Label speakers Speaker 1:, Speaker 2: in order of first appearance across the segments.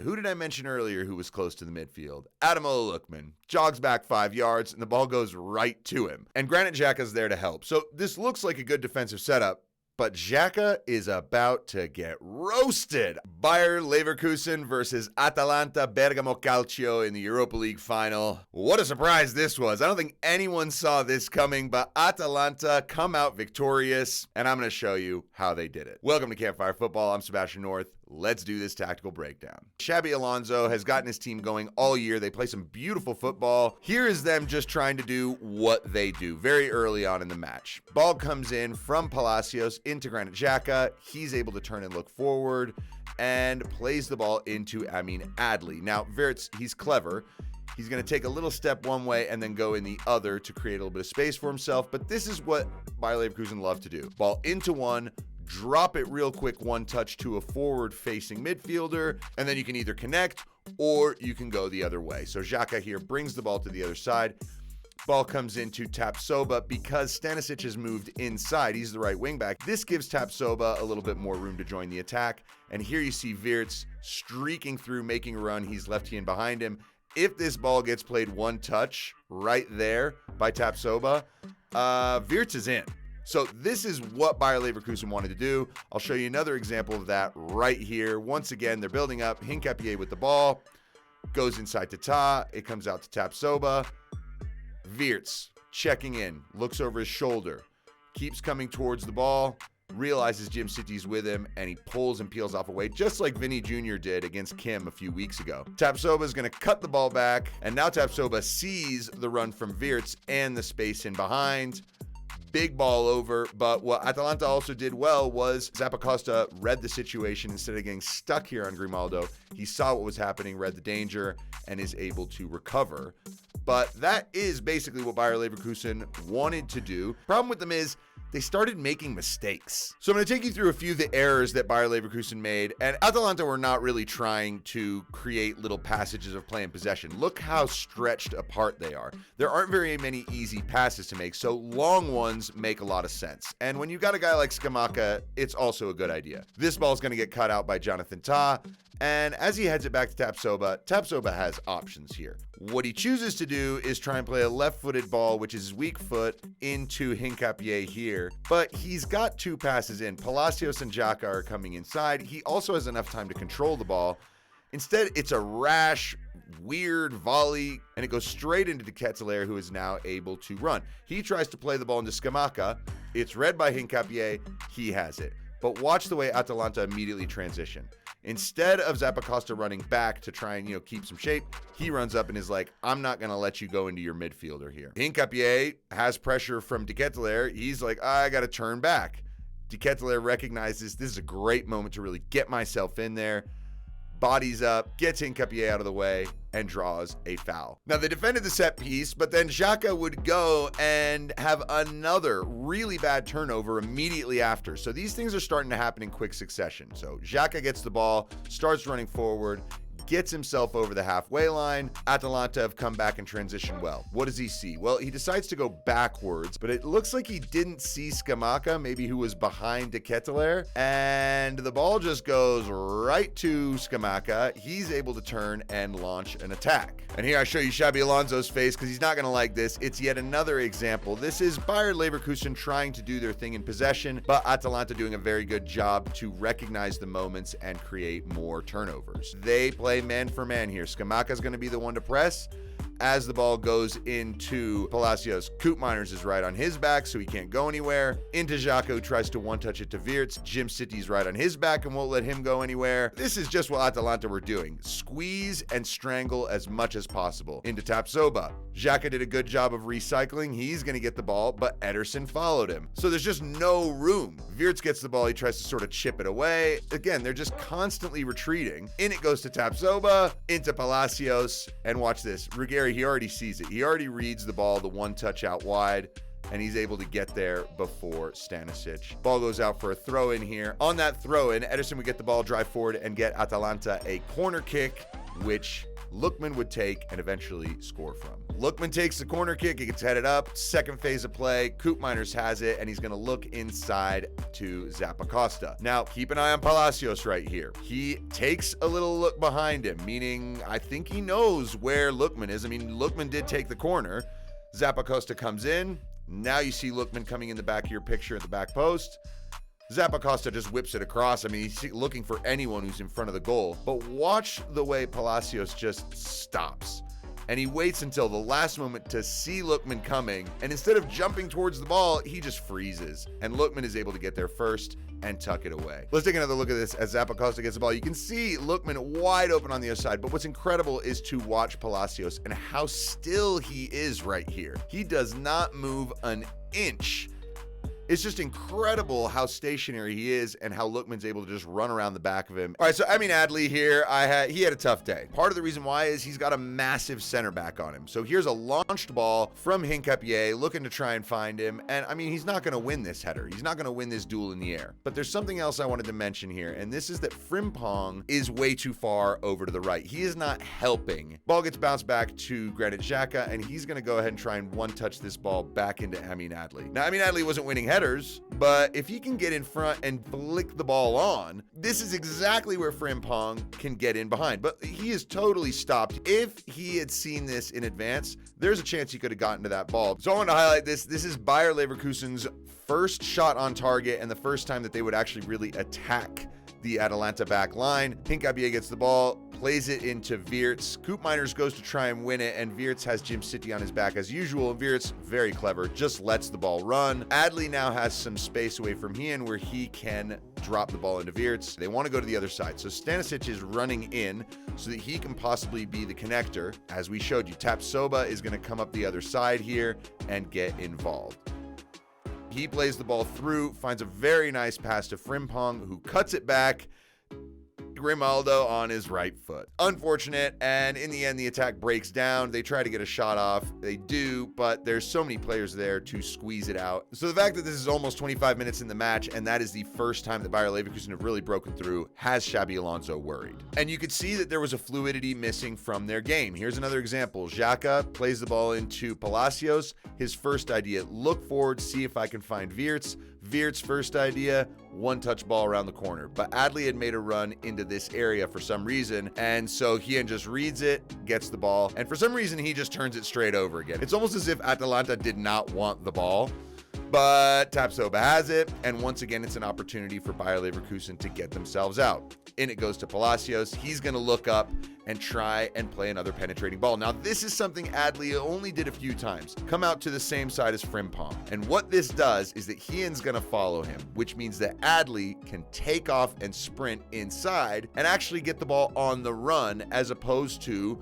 Speaker 1: Who did I mention earlier who was close to the midfield? Ademola Lookman jogs back 5 yards, and the ball goes right to him. And Granit Xhaka's there to help. So this looks like a good defensive setup, but Xhaka is about to get roasted. Bayer Leverkusen versus Atalanta Bergamo Calcio in the Europa League Final. What a surprise this was. I don't think anyone saw this coming, but Atalanta come out victorious, and I'm going to show you how they did it. Welcome to Campfire Football. I'm Sebastian North. Let's do this tactical breakdown. Xabi Alonso has gotten his team going all year. They play some beautiful football. Here is them just trying to do what they do very early on in the match. Ball comes in from Palacios into Granit Xhaka. He's able to turn and look forward and plays the ball into Amin Adli. Now, Wirtz, he's clever. He's going to take a little step one way and then go in the other to create a little bit of space for himself. But this is what Bayer Leverkusen love to do. Ball into one, drop it real quick, one touch to a forward-facing midfielder, and then you can either connect or you can go the other way. So Xhaka here brings the ball to the other side. Ball comes into Tapsoba because Stanisic has moved inside. He's the right wing back. This gives Tapsoba a little bit more room to join the attack. And here you see Wirtz streaking through, making a run. He's left-hand behind him. If this ball gets played one touch right there by Tapsoba, Wirtz is in. So this is what Bayer Leverkusen wanted to do. I'll show you another example of that right here. Once again, they're building up. Hincapié with the ball. Goes inside to Ta. It comes out to Tapsoba. Wirtz checking in. Looks over his shoulder. Keeps coming towards the ball. Realizes Jim City's with him. And he pulls and peels off away. Just like Vinny Jr. did against Kim a few weeks ago. Tapsoba is going to cut the ball back. And now Tapsoba sees the run from Wirtz and the space in behind. Big ball over, but what Atalanta also did well was Zappacosta read the situation. Instead of getting stuck here on Grimaldo, he saw what was happening, read the danger, and is able to recover. But that is basically what Bayer Leverkusen wanted to do. Problem with them is they started making mistakes. So I'm going to take you through a few of the errors that Bayer Leverkusen made. And Atalanta were not really trying to create little passages of play and possession. Look how stretched apart they are. There aren't very many easy passes to make, so long ones make a lot of sense. And when you've got a guy like Scamacca, it's also a good idea. This ball's going to get cut out by Jonathan Tah. And as he heads it back to Tapsoba, Tapsoba has options here. What he chooses to do is try and play a left-footed ball, which is his weak foot, into Hincapié here. But he's got two passes in. Palacios and Xhaka are coming inside. He also has enough time to control the ball. Instead, it's a rash, weird volley, and it goes straight into De Ketelaere, who is now able to run. He tries to play the ball into Scamacca. It's read by Hincapié. He has it. But watch the way Atalanta immediately transition. Instead of Zappacosta running back to try and, keep some shape, he runs up and is like, I'm not going to let you go into your midfielder here. Hincapié has pressure from De Ketelaere. He's like, I got to turn back. De Ketelaere recognizes this is a great moment to really get myself in there. Bodies up, gets Hincapié out of the way, and draws a foul. Now, they defended the set piece, but then Xhaka would go and have another really bad turnover immediately after. So these things are starting to happen in quick succession. So Xhaka gets the ball, starts running forward, gets himself over the halfway line. Atalanta have come back and transitioned well. What does he see? Well, he decides to go backwards, but it looks like he didn't see Scamacca, maybe who was behind De Ketelaere, and the ball just goes right to Scamacca. He's able to turn and launch an attack. And here I show you Xabi Alonso's face because he's not going to like this. It's yet another example. This is Bayer Leverkusen trying to do their thing in possession, but Atalanta doing a very good job to recognize the moments and create more turnovers. They play man for man here. Scamacca is going to be the one to press. As the ball goes into Palacios, Koopmeiners is right on his back, so he can't go anywhere. Into Xhaka, who tries to one-touch it to Wirtz. Jim City's right on his back and won't let him go anywhere. This is just what Atalanta were doing. Squeeze and strangle as much as possible. Into Tapsoba. Xhaka did a good job of recycling. He's going to get the ball, but Ederson followed him. So there's just no room. Wirtz gets the ball. He tries to sort of chip it away. Again, they're just constantly retreating. In it goes to Tapsoba, into Palacios, and watch this. Ruggeri, he already sees it. He already reads the ball, the one touch out wide, and he's able to get there before Stanisic. Ball goes out for a throw in here. On that throw in, Ederson would get the ball, drive forward, and get Atalanta a corner kick, which Lookman would take and eventually score from. Lookman takes the corner kick, it gets headed up, second phase of play, Koopmeiners has it, and he's going to look inside to Zappacosta. Now, keep an eye on Palacios right here. He takes a little look behind him, meaning I think he knows where Lookman is. I mean, Lookman did take the corner. Zappacosta comes in. Now you see Lookman coming in the back of your picture at the back post. Zappacosta just whips it across. I mean, he's looking for anyone who's in front of the goal. But watch the way Palacios just stops. And he waits until the last moment to see Lookman coming. And instead of jumping towards the ball, he just freezes. And Lookman is able to get there first and tuck it away. Let's take another look at this as Zappacosta gets the ball. You can see Lookman wide open on the other side. But what's incredible is to watch Palacios and how still he is right here. He does not move an inch. It's just incredible how stationary he is and how Lookman's able to just run around the back of him. All right, so Adli here, he had a tough day. Part of the reason why is he's got a massive center back on him. So here's a launched ball from Hincapié looking to try and find him. And I mean, he's not going to win this header. He's not going to win this duel in the air. But there's something else I wanted to mention here, and this is that Frimpong is way too far over to the right. He is not helping. Ball gets bounced back to Granit Xhaka, and he's going to go ahead and try and one-touch this ball back into Adli. Now, Adli wasn't winning headers, but if he can get in front and flick the ball on, this is exactly where Frimpong can get in behind. But he is totally stopped. If he had seen this in advance, there's a chance he could have gotten to that ball. So I want to highlight this. This is Bayer Leverkusen's first shot on target and the first time that they would actually really attack the Atalanta back line. Hincapié gets the ball, plays it into Wirtz. Koopmeiners goes to try and win it, and Wirtz has Jim City on his back as usual. Wirtz, very clever, just lets the ball run. Adli now has some space away from Hien where he can drop the ball into Wirtz. They want to go to the other side. So Stanisic is running in so that he can possibly be the connector. As we showed you, Tapsoba is going to come up the other side here and get involved. He plays the ball through, finds a very nice pass to Frimpong, who cuts it back. Grimaldo on his right foot. Unfortunate, and in the end, the attack breaks down. They try to get a shot off. They do, but there's so many players there to squeeze it out. So the fact that this is almost 25 minutes in the match, and that is the first time that Bayer Leverkusen have really broken through, has Xabi Alonso worried. And you could see that there was a fluidity missing from their game. Here's another example. Xhaka plays the ball into Palacios. His first idea, look forward, see if I can find Wirtz. Wirtz' first idea, one-touch ball around the corner. But Adli had made a run into this area for some reason, and so Hien just reads it, gets the ball, and for some reason he just turns it straight over again. It's almost as if Atalanta did not want the ball, but Tapsoba has it, and once again it's an opportunity for Bayer Leverkusen to get themselves out. In it goes to Palacios. He's going to look up and try and play another penetrating ball. Now, this is something Adli only did a few times. Come out to the same side as Frimpong. And what this does is that Hien's going to follow him, which means that Adli can take off and sprint inside and actually get the ball on the run as opposed to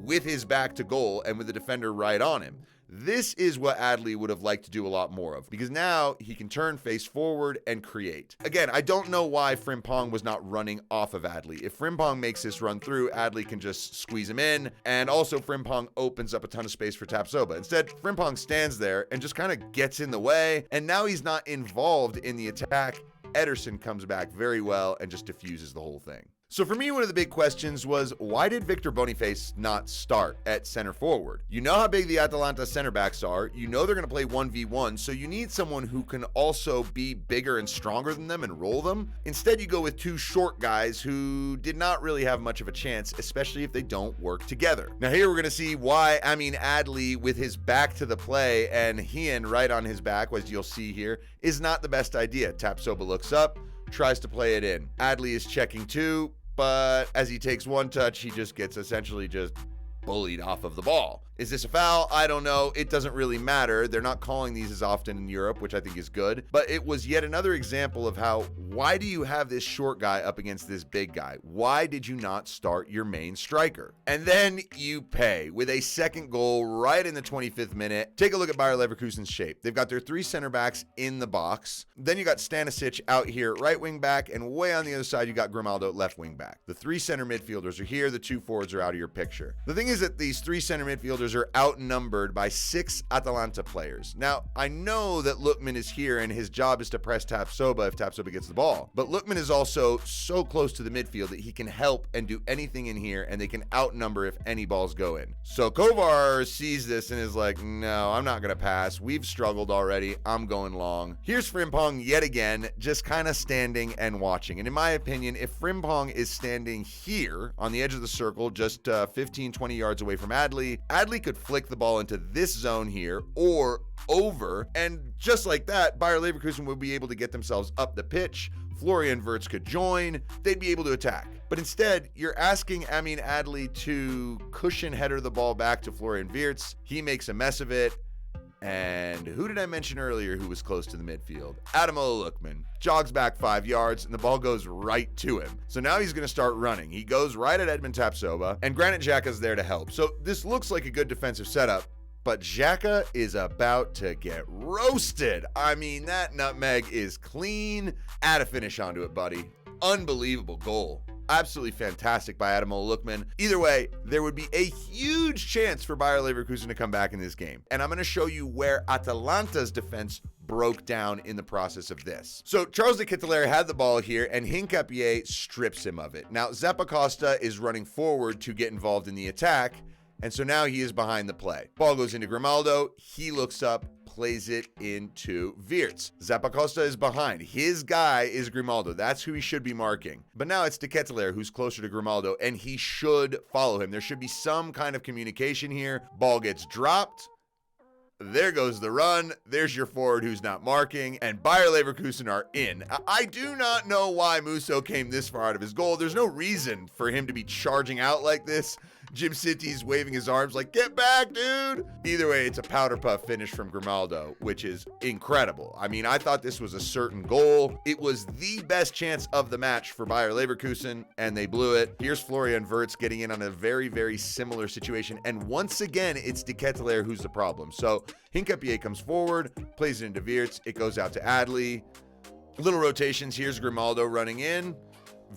Speaker 1: with his back to goal and with the defender right on him. This is what Adli would have liked to do a lot more of, because now he can turn face forward and create. Again, I don't know why Frimpong was not running off of Adli. If Frimpong makes this run through, Adli can just squeeze him in, and also Frimpong opens up a ton of space for Tapsoba. Instead, Frimpong stands there and just kind of gets in the way, and now he's not involved in the attack. Ederson comes back very well and just diffuses the whole thing. So for me, one of the big questions was, why did Victor Boniface not start at center forward? You know how big the Atalanta center backs are. You know they're going to play 1v1, so you need someone who can also be bigger and stronger than them and roll them. Instead, you go with two short guys who did not really have much of a chance, especially if they don't work together. Now here we're going to see why Adli with his back to the play and Hien right on his back, as you'll see here, is not the best idea. Tapsoba looks up, tries to play it in. Adli is checking too, but as he takes one touch, he just gets essentially just bullied off of the ball. Is this a foul? I don't know. It doesn't really matter. They're not calling these as often in Europe, which I think is good. But it was yet another example of how, why do you have this short guy up against this big guy? Why did you not start your main striker? And then you pay with a second goal right in the 25th minute. Take a look at Bayer Leverkusen's shape. They've got their three center backs in the box. Then you got Stanisic out here, right wing back, and way on the other side, you got Grimaldo, left wing back. The three center midfielders are here. The two forwards are out of your picture. The thing is that these three center midfielders are outnumbered by 6 Atalanta players. Now, I know that Lookman is here and his job is to press Tapsoba if Tapsoba gets the ball, but Lookman is also so close to the midfield that he can help and do anything in here, and they can outnumber if any balls go in. So Kovar sees this and is like, no, I'm not going to pass. We've struggled already. I'm going long. Here's Frimpong yet again, just kind of standing and watching. And in my opinion, if Frimpong is standing here on the edge of the circle, just 15, 20 yards away from Adli could flick the ball into this zone here or over, and just like that, Bayer Leverkusen would be able to get themselves up the pitch. Florian Wirtz could join. They'd be able to attack. But instead, you're asking Amin Adli to cushion header the ball back to Florian Wirtz. He makes a mess of it. And who did I mention earlier who was close to the midfield? Ademola Lookman jogs back 5 yards and the ball goes right to him. So now he's going to start running. He goes right at Edmond Tapsoba, and Granit Xhaka's there to help. So this looks like a good defensive setup, but Xhaka is about to get roasted. I mean, that nutmeg is clean. Add a finish onto it, buddy. Unbelievable goal. Absolutely fantastic by Ademola Lookman. Either way, there would be a huge chance for Bayer Leverkusen to come back in this game. And I'm going to show you where Atalanta's defense broke down in the process of this. So Charles de Ketelaere had the ball here, and Hincapié strips him of it. Now, Zappacosta is running forward to get involved in the attack, and so now he is behind the play. Ball goes into Grimaldo. He looks up, plays it into Wirtz. Zappacosta is behind. His guy is Grimaldo. That's who he should be marking. But now it's de Ketelaere who's closer to Grimaldo, and he should follow him. There should be some kind of communication here. Ball gets dropped. There goes the run. There's your forward who's not marking, and Bayer Leverkusen are in. I do not know why Musso came this far out of his goal. There's no reason for him to be charging out like this. Jim City's waving his arms like, get back, dude. Either way, it's a powder puff finish from Grimaldo, which is incredible. I mean, I thought this was a certain goal. It was the best chance of the match for Bayer Leverkusen, and they blew it. Here's Florian Wirtz getting in on a very, very similar situation, and once again, it's de Ketelaere who's the problem. So Hincapié comes forward, plays it into Wirtz. It goes out to Adli. Little rotations. Here's Grimaldo running in.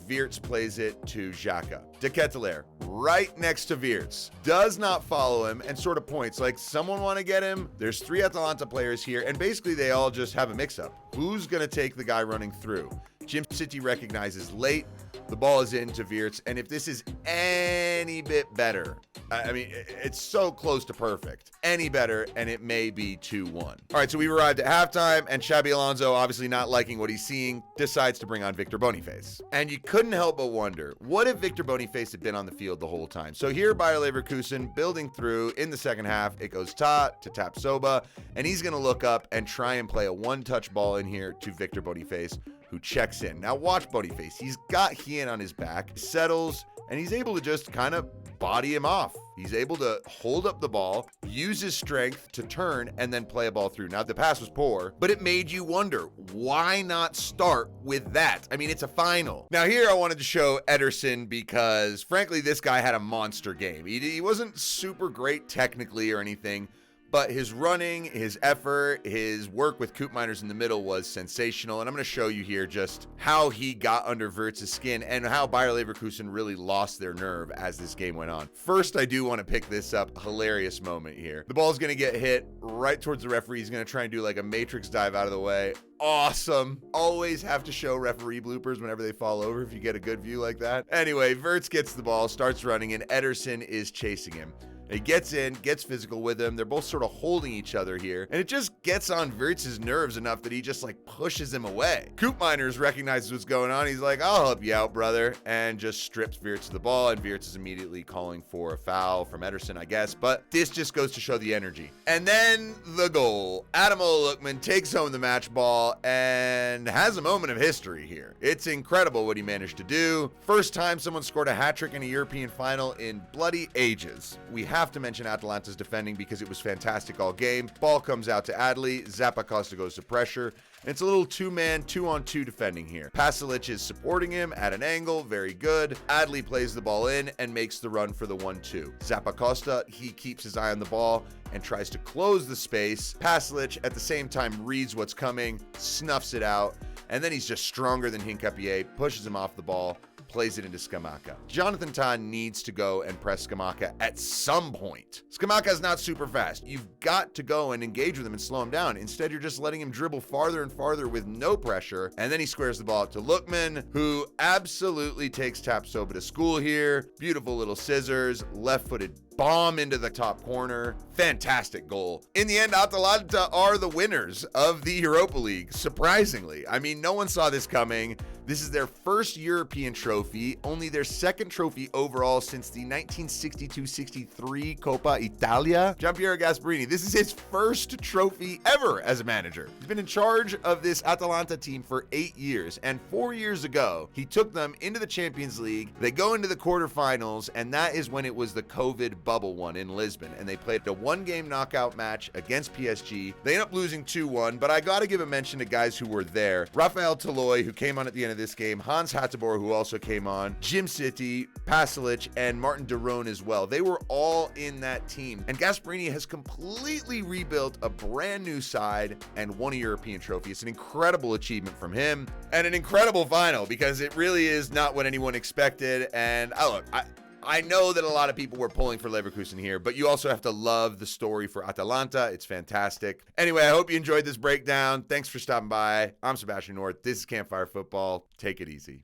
Speaker 1: Wirtz plays it to Xhaka. De Ketelaere, right next to Wirtz, does not follow him and sort of points like, someone want to get him? There's 3 Atalanta players here, and basically they all just have a mix-up. Who's going to take the guy running through? Jim City recognizes late. The ball is into Wirtz, and if this is any bit better, I mean, it's so close to perfect. Any better, and it may be 2-1. All right, so we arrived at halftime, and Xabi Alonso, obviously not liking what he's seeing, decides to bring on Victor Boniface. And you couldn't help but wonder, what if Victor Boniface had been on the field the whole time? So here, Bayer Leverkusen building through in the second half. It goes to Tapsoba, and he's going to look up and try and play a one-touch ball in here to Victor Boniface, who checks in. Now watch Boniface. He's got Hien on his back, settles, and he's able to just kind of body him off. He's able to hold up the ball, use his strength to turn, and then play a ball through. Now, the pass was poor, but it made you wonder, why not start with that? I mean, it's a final. Now, here I wanted to show Ederson because, frankly, this guy had a monster game. He wasn't super great technically or anything, but his running, his effort, his work with Koopmeiners in the middle was sensational. And I'm going to show you here just how he got under Wirtz's skin and how Bayer Leverkusen really lost their nerve as this game went on. First, I do want to pick this up. Hilarious moment here. The ball's going to get hit right towards the referee. He's going to try and do like a matrix dive out of the way. Awesome. Always have to show referee bloopers whenever they fall over if you get a good view like that. Anyway, Wirtz gets the ball, starts running, and Ederson is chasing him. He gets in, gets physical with him. They're both sort of holding each other here. And it just gets on Wirtz's nerves enough that he just like pushes him away. Koopmeiners recognizes what's going on. He's like, I'll help you out, brother. And just strips Wirtz of the ball. And Wirtz is immediately calling for a foul from Ederson, I guess. But this just goes to show the energy. And then the goal. Ademola Lookman takes home the match ball and has a moment of history here. It's incredible what he managed to do. First time someone scored a hat trick in a European final in bloody ages. We have to mention Atalanta's defending because it was fantastic all game. Ball comes out to Adli. Zappacosta goes to pressure. And it's a little two-man, 2-on-2 defending here. Pasalic is supporting him at an angle. Very good. Adli plays the ball in and makes the run for the 1-2. Zappacosta, he keeps his eye on the ball and tries to close the space. Pasalic, at the same time, reads what's coming, snuffs it out, and then he's just stronger than Hincapié, pushes him off the ball, plays it into Scamacca. Jonathan Tah needs to go and press Scamacca at some point. Scamacca is not super fast. You've got to go and engage with him and slow him down. Instead, you're just letting him dribble farther and farther with no pressure, and then he squares the ball out to Lookman, who absolutely takes Tapsoba to school here. Beautiful little scissors, left-footed bomb into the top corner. Fantastic goal. In the end, Atalanta are the winners of the Europa League, surprisingly. I mean, no one saw this coming. This is their first European trophy, only their second trophy overall since the 1962-63 Coppa Italia. Gianpiero Gasperini, this is his first trophy ever as a manager. He's been in charge of this Atalanta team for 8 years, and 4 years ago, he took them into the Champions League. They go into the quarterfinals, and that is when it was the COVID bubble one in Lisbon, and they played a one-game knockout match against PSG. They end up losing 2-1, but I gotta give a mention to guys who were there. Rafael Toloi, who came on at the end of this game, Hans Hateboer, who also came on, Jim City, Pasalic, and Martin de Roon as well. They were all in that team. And Gasperini has completely rebuilt a brand new side and won a European trophy. It's an incredible achievement from him and an incredible final because it really is not what anyone expected. And I know that a lot of people were pulling for Leverkusen here, but you also have to love the story for Atalanta. It's fantastic. Anyway, I hope you enjoyed this breakdown. Thanks for stopping by. I'm Sebastian North. This is Campfire Football. Take it easy.